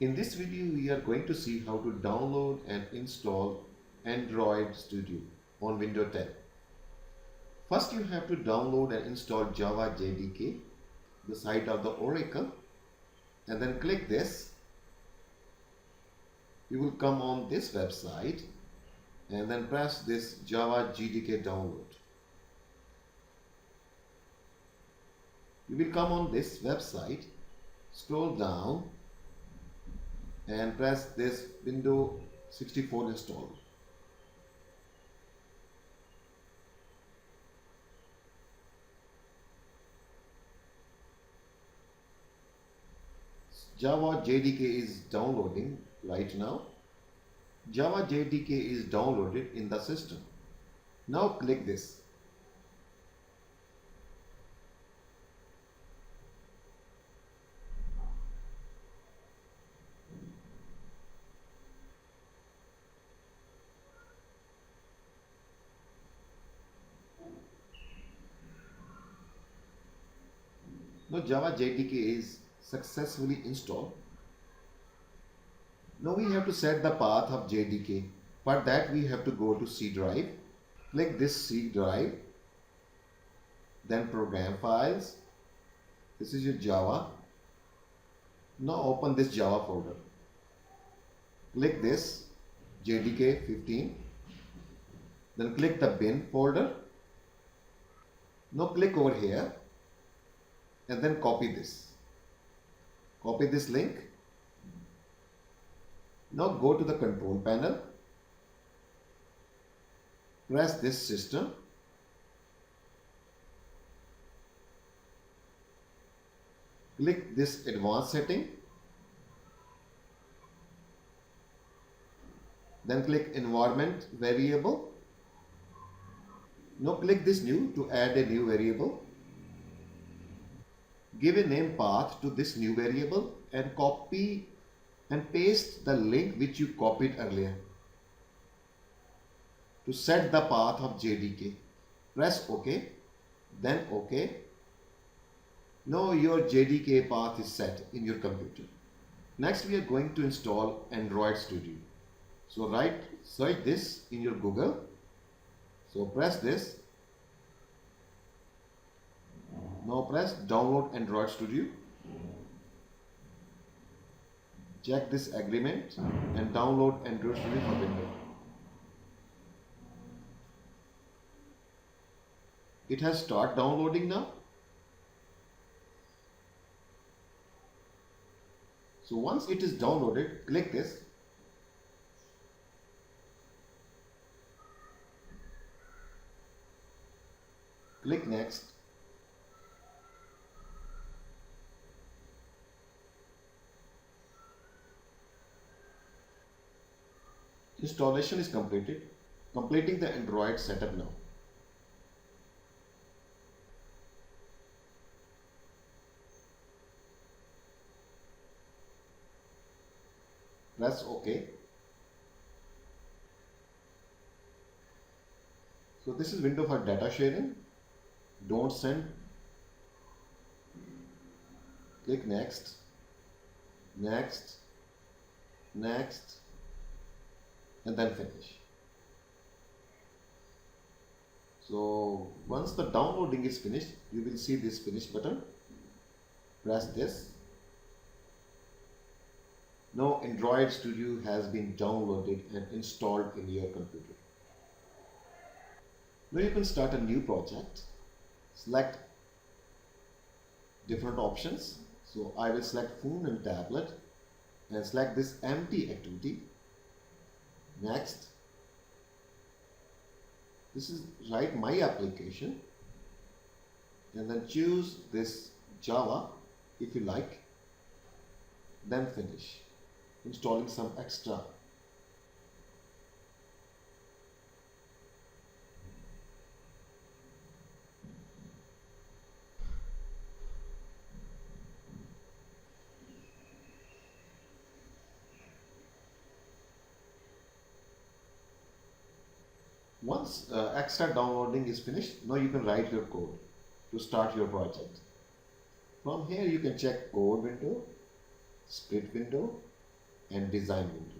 In this video, we are going to see how to download and install Android Studio on Windows 10. First, you have to download and install Java JDK, the site of the Oracle, and then click this. You will come on this website and then press this Java JDK download. You will come on this website, scroll down and press this Windows 64 install. Java JDK is downloading right now. Java JDK is downloaded in the system. Now click this. Now Java JDK is successfully installed. Now we have to set the path of JDK. For that we have to go to C drive. Click this C drive. Then program files. This is your Java. Now open this Java folder. Click this JDK 15. Then click the bin folder. Now click over here and then copy this. Copy this link. Now go to the control panel. Press this system. Click this advanced setting. Then click environment variable. Now click this new to add a new variable. Give a name path to this new variable and copy and paste the link which you copied earlier. To set the path of JDK, press OK, then OK. Now your JDK path is set in your computer. Next we are going to install Android Studio. So search this in your Google. So press this. Now press download Android Studio. Check this agreement and download Android Studio for Windows. It has started downloading now. So once it is downloaded, click this. Click next. Installation is completed. Completing the Android setup now. Press OK. So this is window for data sharing. Don't send. Click next, next, next, and then finish. So once the downloading is finished, you will see this finish button. Press this. Now Android Studio has been downloaded and installed in your computer. Now you can start a new project. Select different options. So I will select phone and tablet and select this empty activity. Next. This is write my application and then choose this Java if you like. Then finish. Installing some extra. Once extra downloading is finished, now you can write your code to start your project. From here you can check code window, split window, and design window.